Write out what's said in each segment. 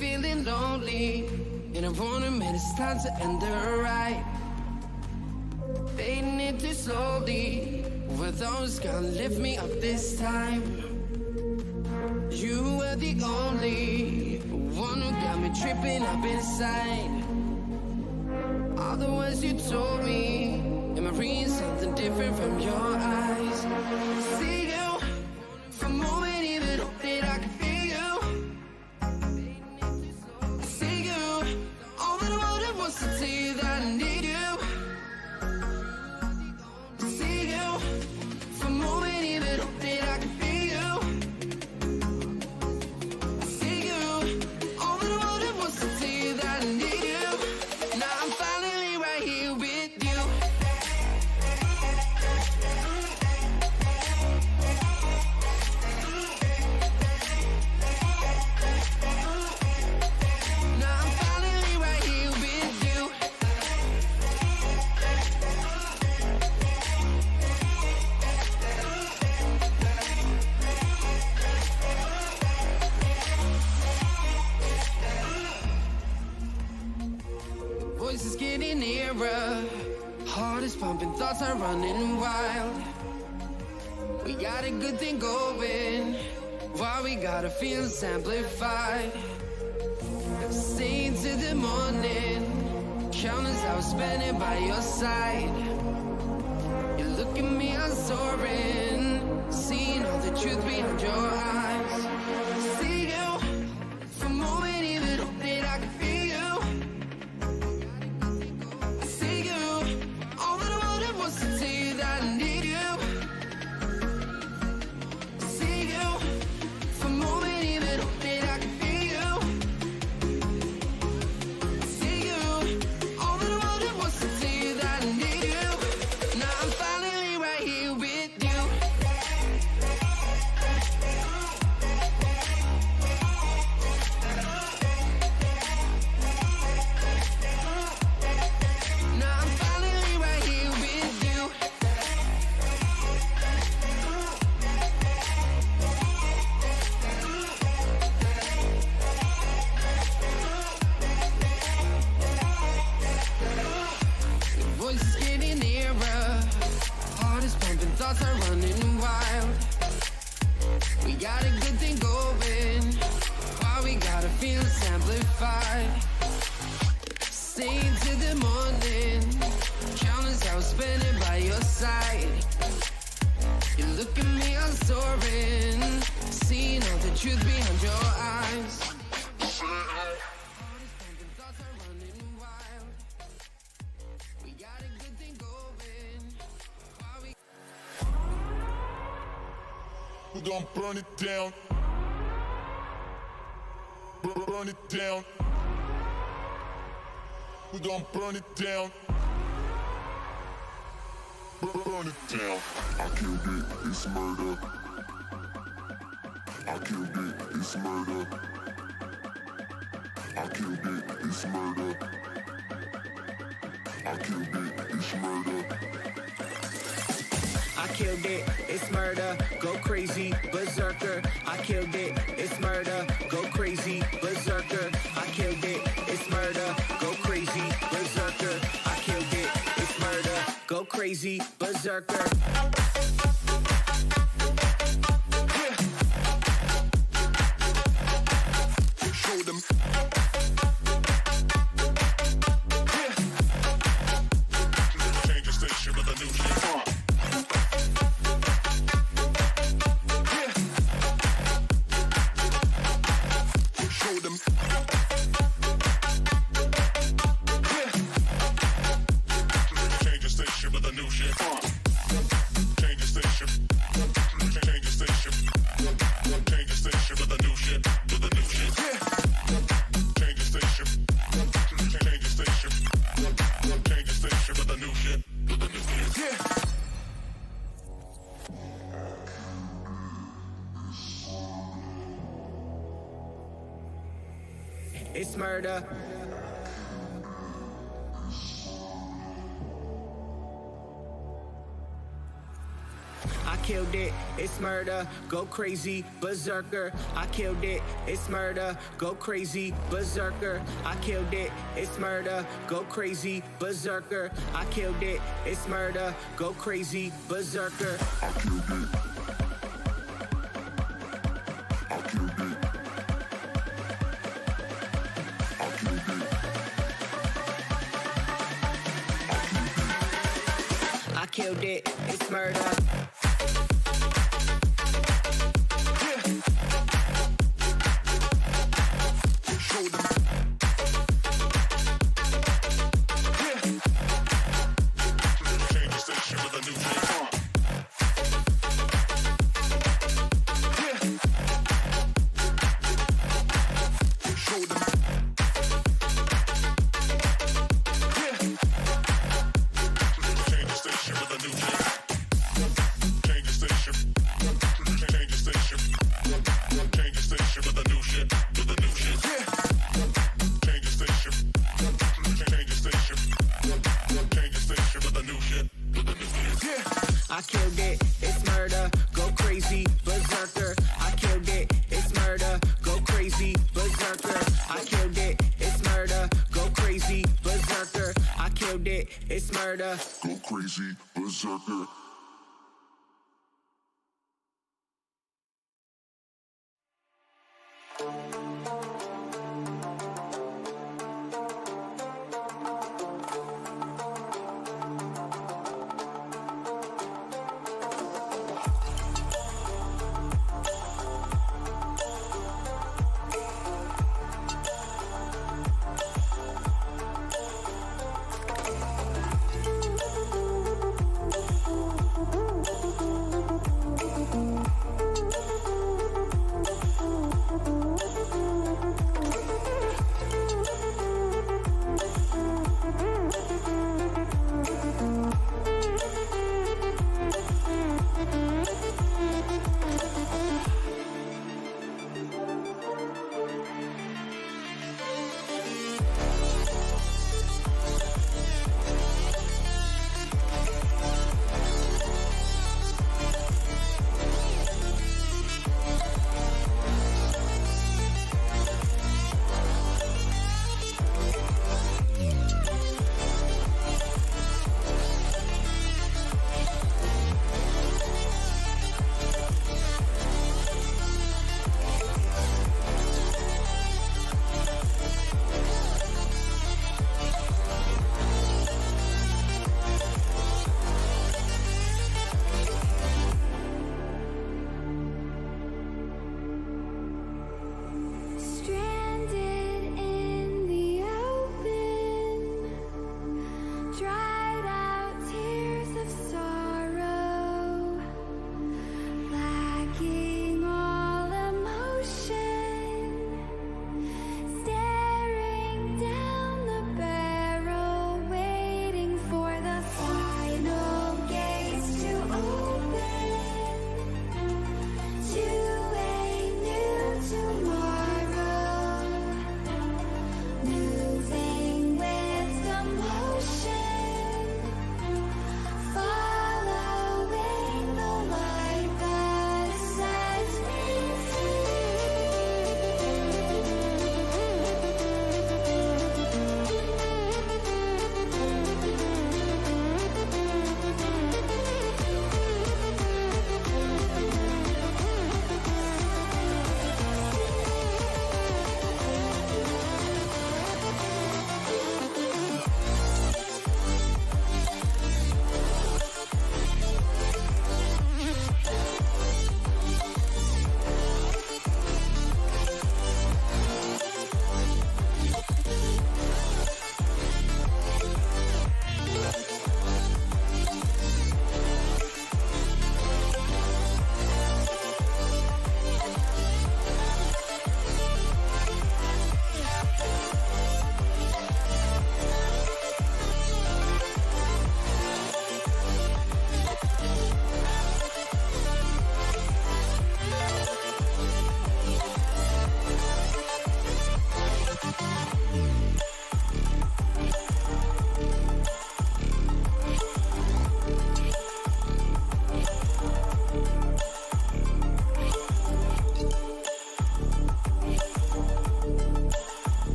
feeling lonely, and I wanna admit it's time to end the ride. Fading it too slowly, were those gonna lift me up this time? You were the only one who got me tripping up inside. All the words you told me, am I reading something different from your eyes? See you, for a moment even hope that I can feel you. See you, all that I wanted was to tell you that I need you. See you, for a moment even hope that I can feel you. See you, all that I wanted was to tell you that I need you. Now I'm finally right here with you. Now I'm finally right here with you. Voices getting nearer, heart is pumping, thoughts are running wild. We got a good thing going, why we gotta feel amplified. Staying till the morning, counting hours spending by your side. You look at me, I'm soaring, seeing all the truth behind your eyes. See you, for a moment even hope that I can feel you. See you, all that I wanted was to tell you that I need you. See you, for a moment even hope that I can feel you. See you, all that I wanted was to tell you that I need you. Now I'm finally right here with you. Now I'm finally right here with you. Your voice is getting nearer, heart is pumping, thoughts are running wild. We got a good thing going, why we gotta feel amplified. Staying till the morning, countless hours spending by your side. You look at me, I'm soaring, seeing all the truth behind your eyes. Thoughts are running wild. We got a good thing going, why we We gon' burn it down. Burn it down. We gon' burn it down. Burn it down. I killed it, it's murder. I killed it, it's murder. I killed it, it's murder. I killed it, it's murder. I killed it, it's murder, go crazy, berserker. I killed it, it's murder, go crazy, berserker. I killed it, it's murder, go crazy, berserker. I killed it, it's murder, go crazy, berserker. Show them. Change the station with a new shit. Show them. Change the station with a new shit. Change the station. Change the station. Change the station with a new shit. With a new shit. Change the station. Change the station. Change the station with a new shit. With a new shit. It's murder. I killed it, it's murder, go crazy, berserker. I killed it, it's murder, go crazy, berserker. I killed it, it's murder, go crazy, berserker. I killed it, it's murder, go crazy, berserker. I killed it. I killed it. I killed it. I killed it, it's murder. I killed it, it's murder, go crazy, berserker. I killed it, it's murder, go crazy, berserker. I killed it, it's murder, go crazy, berserker. I killed it, it's murder. Go crazy, berserker.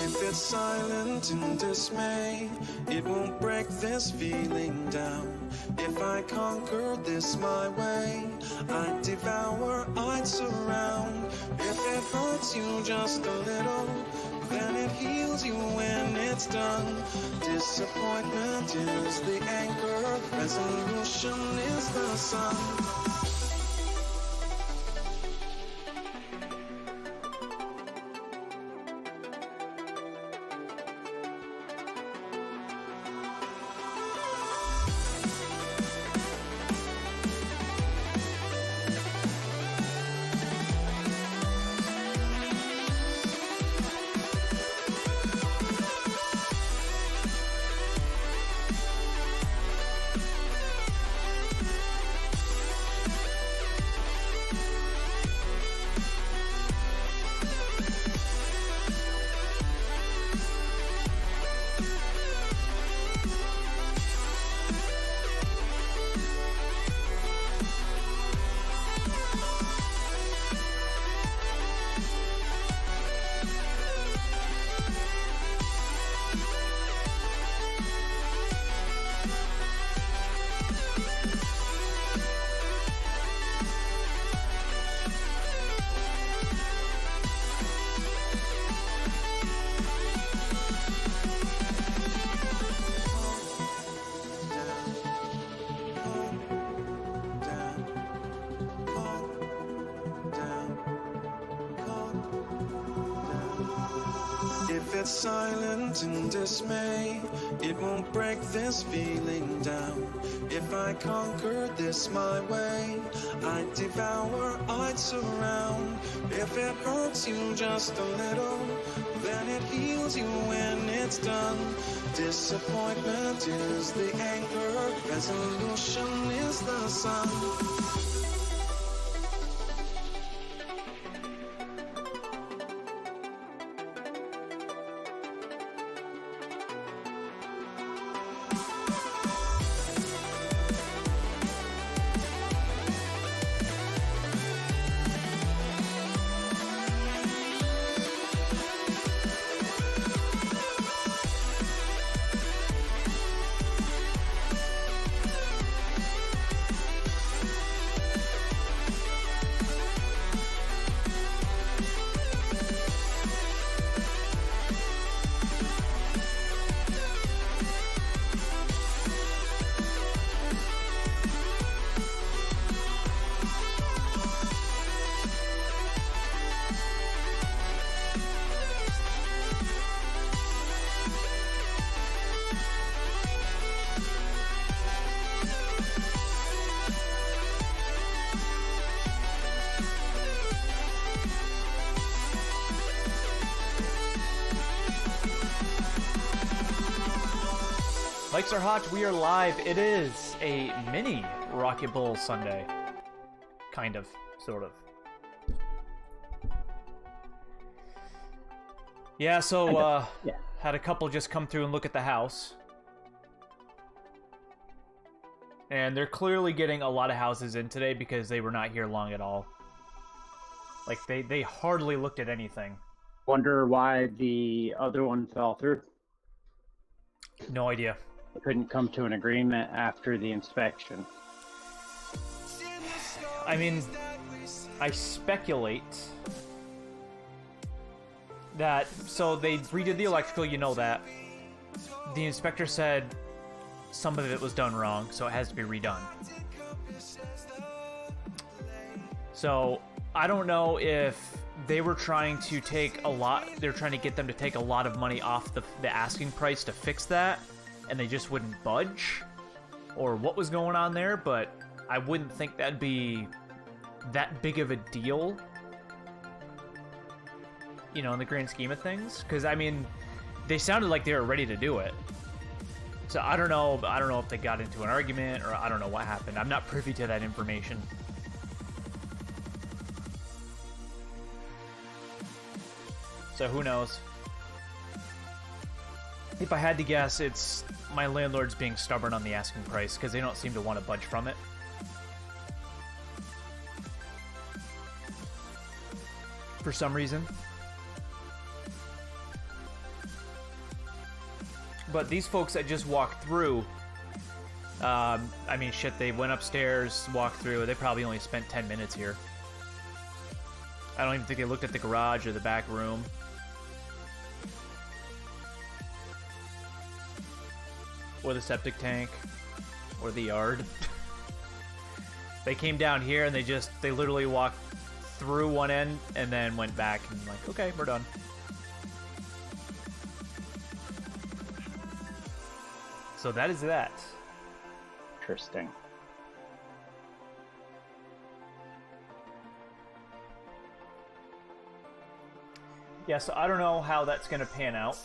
If it's silent in dismay, it won't break this feeling down. If I conquer this my way, I'd devour, I'd surround. If it hurts you just a little, then it heals you when it's done. Disappointment is the anchor, resolution is the sun. If it's silent in dismay, it won't break this feeling down. If I conquer this my way, I'd devour, I'd surround. If it hurts you just a little, then it heals you when it's done. Disappointment is the anchor, resolution is the sun. Mics are hot, we are live. It is a mini Rocket Bowl Sunday. Kind of, sort of. Yeah, so, had a couple just come through and look at the house. And they're clearly getting a lot of houses in today because they were not here long at all. Like, they hardly looked at anything. Wonder why the other one fell through. No idea. They couldn't come to an agreement after the inspection. I mean, I speculate that, so they redid the electrical, you know that. The inspector said some of it was done wrong, so it has to be redone. So, I don't know if they were trying to take a lot, they're trying to get them to take a lot of money off the asking price to fix that, and they just wouldn't budge, or what was going on there, but I wouldn't think that'd be that big of a deal, you know, in the grand scheme of things, because, I mean, they sounded like they were ready to do it. So I don't know if they got into an argument, or I don't know what happened. I'm not privy to that information. So who knows? If I had to guess, it's my landlord's being stubborn on the asking price because they don't seem to want to budge from it. For some reason. But these folks that just walked through, I mean, shit, they went upstairs, walked through, they probably only spent 10 minutes here. I don't even think they looked at the garage or the back room. Or the septic tank. Or the yard. They came down here and they literally walked through one end and then went back and like, okay, we're done. So that is that. Interesting. Yeah, so I don't know how that's gonna pan out.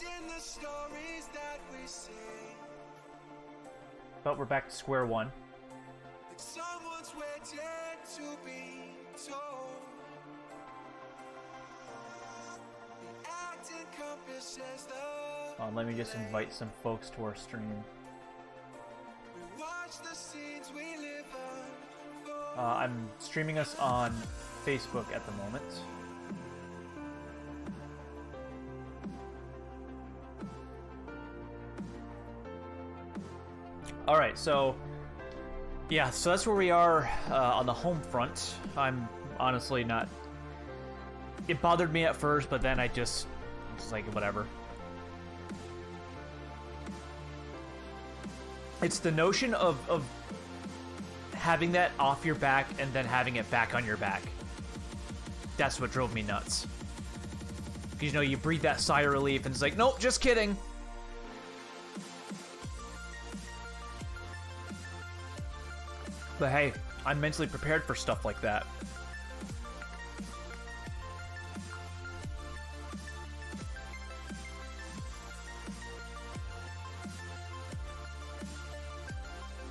But we're back to square one. Someone's waiting to be told. The act encompasses the Let me just invite some folks to our stream. we watch the scenes we live on. I'm streaming us on Facebook at the moment. Alright, so yeah, so that's where we are on the home front. I'm honestly not... It bothered me at first, but then it's like, whatever. It's the notion of having that off your back and then having it back on your back. That's what drove me nuts. Because, you know, you breathe that sigh of relief and it's like, nope, just kidding. But hey, I'm mentally prepared for stuff like that.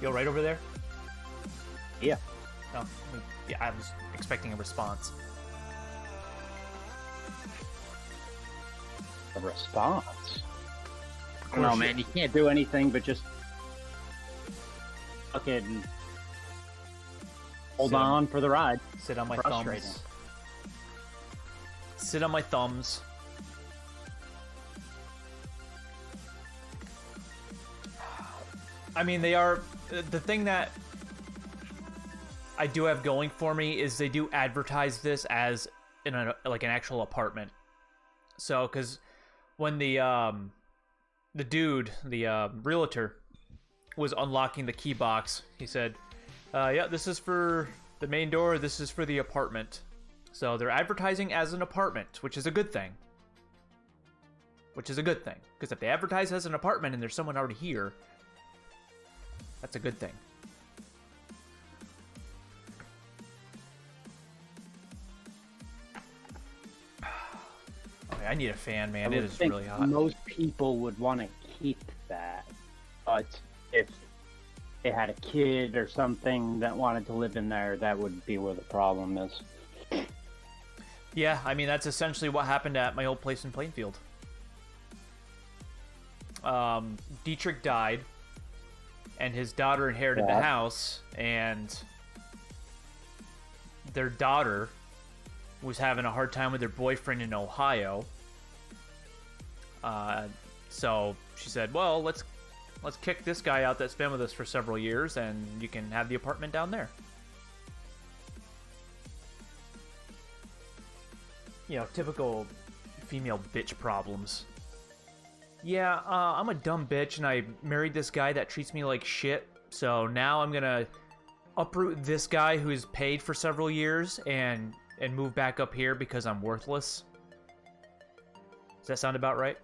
You all right over there? Yeah. Oh, yeah, I was expecting a response. A response? I don't know, man. You can't do anything but just fucking hold on for the ride. Sit on my Frustrating. thumbs. Sit on my thumbs. I mean, they are... The thing that I do have going for me is they do advertise this as like an actual apartment. So, because when the dude, the realtor, was unlocking the key box, he said, yeah, this is for the main door, this is for the apartment. So they're advertising as an apartment, which is a good thing. Which is a good thing. Because if they advertise as an apartment and there's someone already here, that's a good thing. Okay, I need a fan, man. I It would is think really hot. most people would want to keep that, but if they had a kid or something that wanted to live in there, that would be where the problem is. Yeah, I mean, that's essentially what happened at my old place in Plainfield. Dietrich died, and his daughter inherited the house, and their daughter was having a hard time with her boyfriend in Ohio. So she said, well, let's kick this guy out that's been with us for several years, and you can have the apartment down there. You know, typical female bitch problems. Yeah, I'm a dumb bitch, and I married this guy that treats me like shit, so now I'm gonna uproot this guy who's paid for several years and move back up here because I'm worthless. Does that sound about right?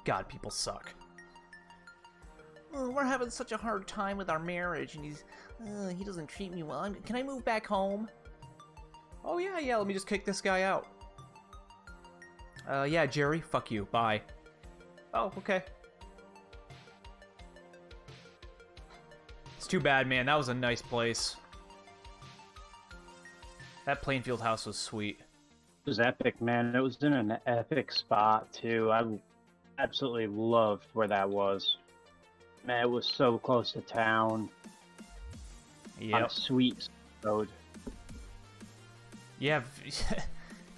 God, people suck. Oh, we're having such a hard time with our marriage, and he doesn't treat me well. Can I move back home? Oh, yeah, let me just kick this guy out. Yeah, Jerry, fuck you, bye. Oh, okay. It's too bad, man. That was a nice place. That Plainfield house was sweet. It was epic, man. It was in an epic spot too. I absolutely loved where that was. Man, it was so close to town. On a Yep. sweet road. You have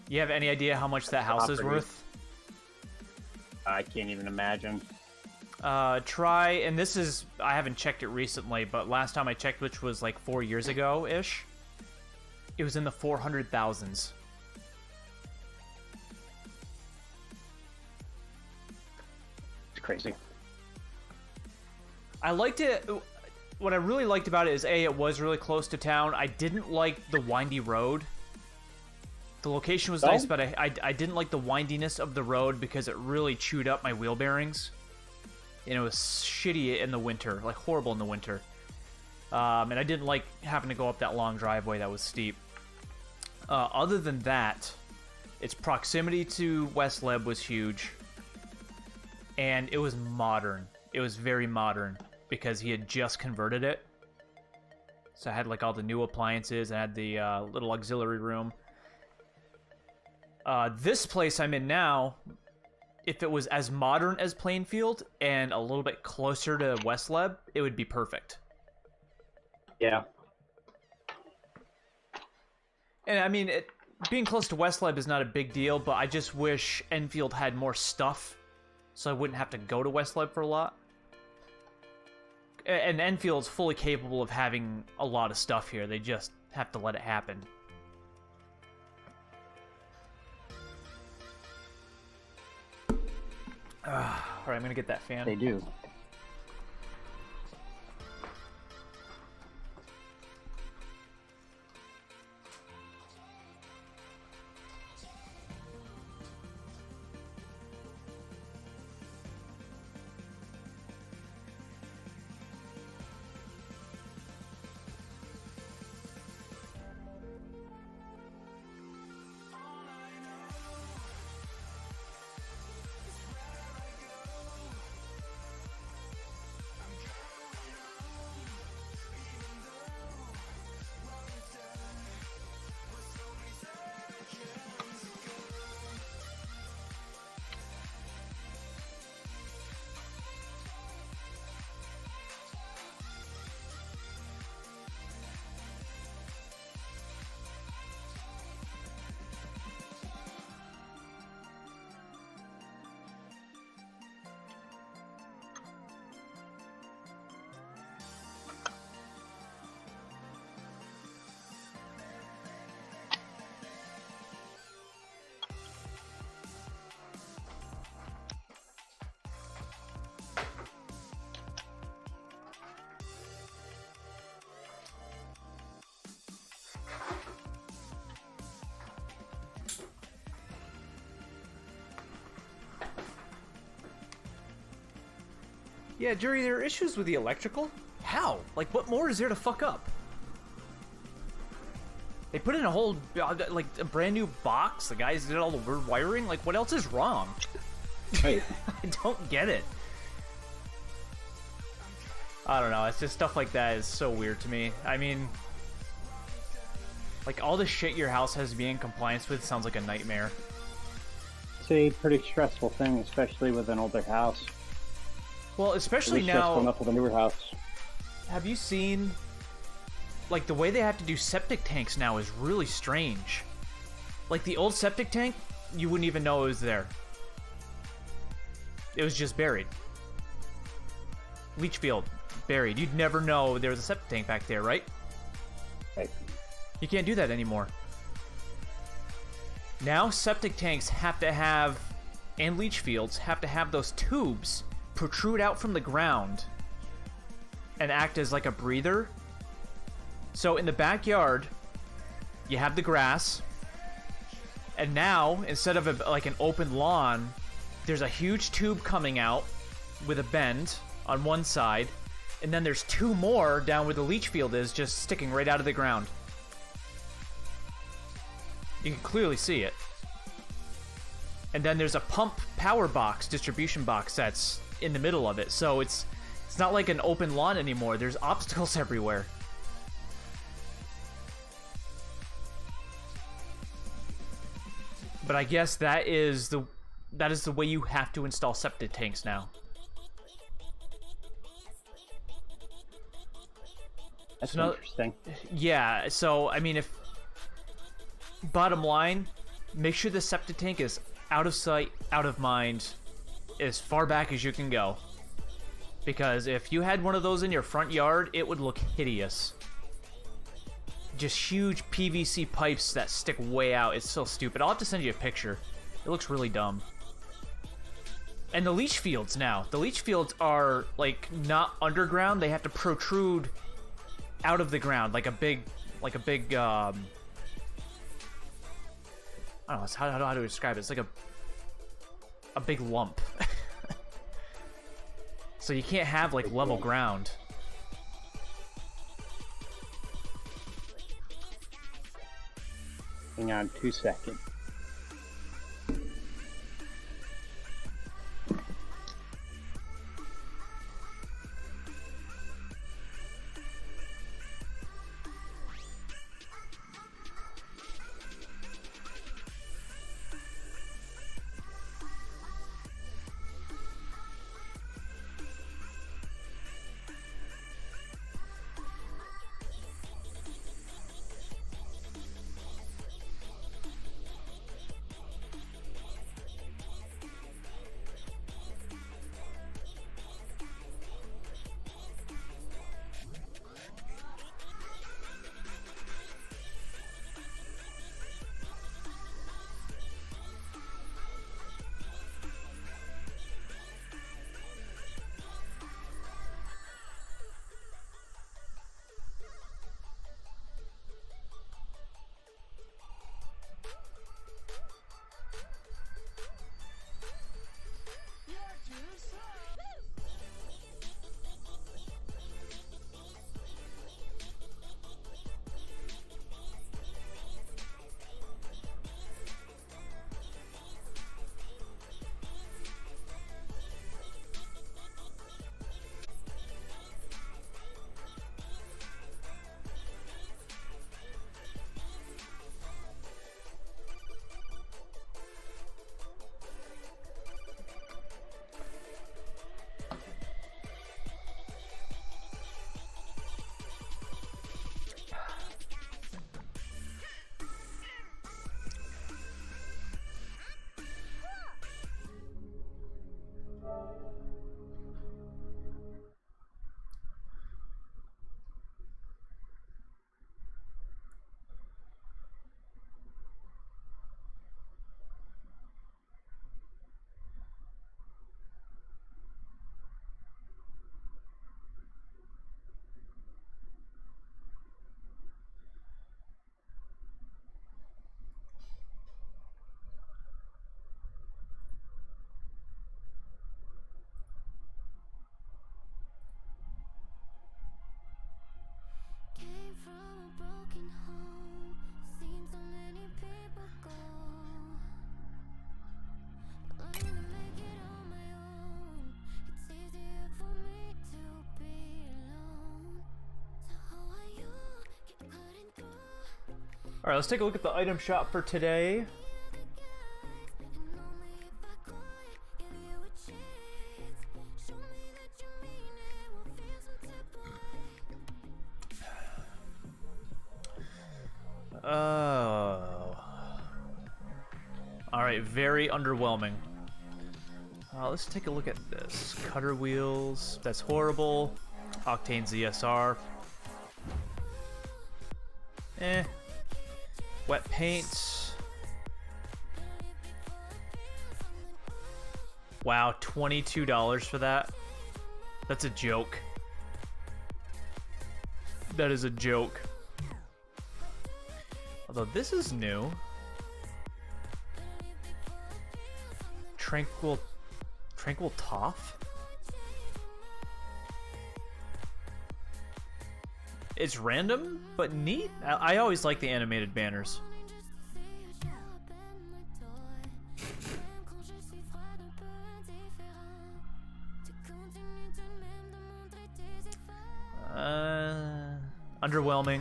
you have any idea how much that house is Property. worth? I can't even imagine. Try, and this is, I haven't checked it recently, but last time I checked, which was like 4 years ago ish, it was in the 400,000s. It's crazy. I liked it. What I really liked about it is A, it was really close to town. I didn't like the windy road. The location was nice, but I didn't like the windiness of the road because it really chewed up my wheel bearings. And it was shitty in the winter, like horrible in the winter. And I didn't like having to go up that long driveway that was steep. Other than that, its proximity to West Leb was huge. And it was modern. It was very modern because he had just converted it. So I had like all the new appliances. I had the little auxiliary room. This place I'm in now, if it was as modern as Plainfield and a little bit closer to West Leb, it would be perfect. Yeah. And I mean, being close to West Leb is not a big deal, but I just wish Enfield had more stuff so I wouldn't have to go to West Leb for a lot. And Enfield's fully capable of having a lot of stuff here. They just have to let it happen. Alright, I'm gonna get that fan. They do. Yeah, Jerry, there are issues with the electrical? How? Like, what more is there to fuck up? They put in a whole, like, a brand new box. The guys did all the weird wiring. Like, what else is wrong? Right. I don't get it. I don't know. It's just stuff like that is so weird to me. I mean, like, all the shit your house has to be in compliance with sounds like a nightmare. It's a pretty stressful thing, especially with an older house. Well, At especially least stressful now, enough with a newer house. have you seen, like, the way they have to do septic tanks now is really strange. Like, the old septic tank, you wouldn't even know it was there. It was just buried. Leach field, buried. You'd never know there was a septic tank back there, right? Right. You can't do that anymore. Now, septic tanks have to have, and leach fields have to have those tubes protrude out from the ground and act as like a breather. So in the backyard, you have the grass, and now, instead of like an open lawn, there's a huge tube coming out with a bend on one side, and then there's two more down where the leach field is, just sticking right out of the ground. You can clearly see it. And then there's a pump power box, distribution box that's in the middle of it. So it's not like an open lawn anymore. There's obstacles everywhere. But I guess that is the way you have to install septic tanks now. That's So now- interesting. Yeah, so I mean, if bottom line, make sure the septic tank is out of sight, out of mind, as far back as you can go. Because if you had one of those in your front yard, it would look hideous. Just huge PVC pipes that stick way out. It's so stupid. I'll have to send you a picture. It looks really dumb. And the leach fields now. The leach fields are, like, not underground. They have to protrude out of the ground, like a big, I don't know how to describe it. It's like a big lump. So you can't have, like, level ground. Hang on 2 seconds. All right, let's take a look at the item shop for today. Oh. All right, very underwhelming. Let's take a look at this. Cutter wheels, that's horrible. Octane ZSR. Eh. Wet paint. Wow, $22 for that? That's a joke. That is a joke. Although this is new. Tranquil Toff? It's random, but neat. I always like the animated banners. Underwhelming.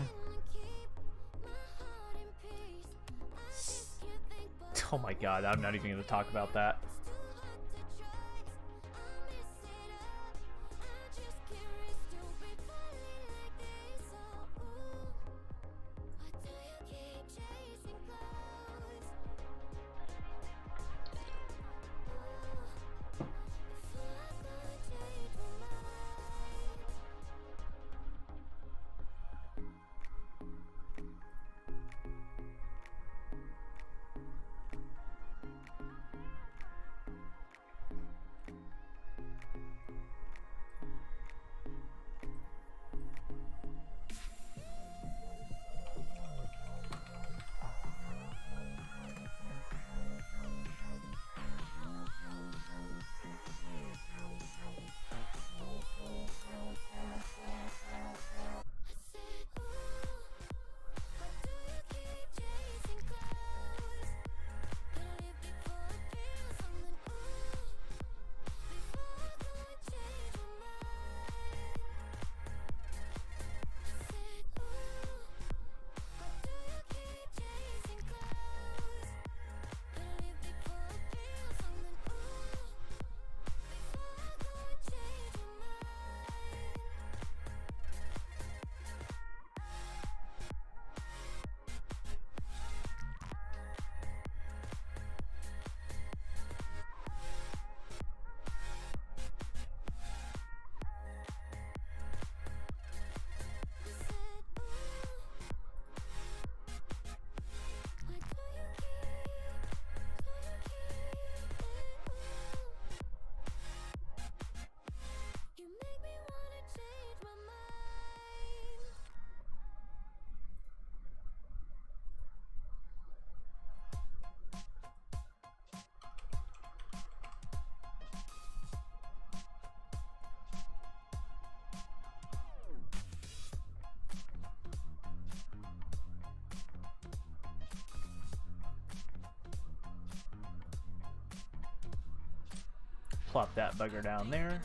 Oh my god, I'm not even going to talk about that. Plop that bugger down there.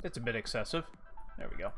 It's a bit excessive. There we go.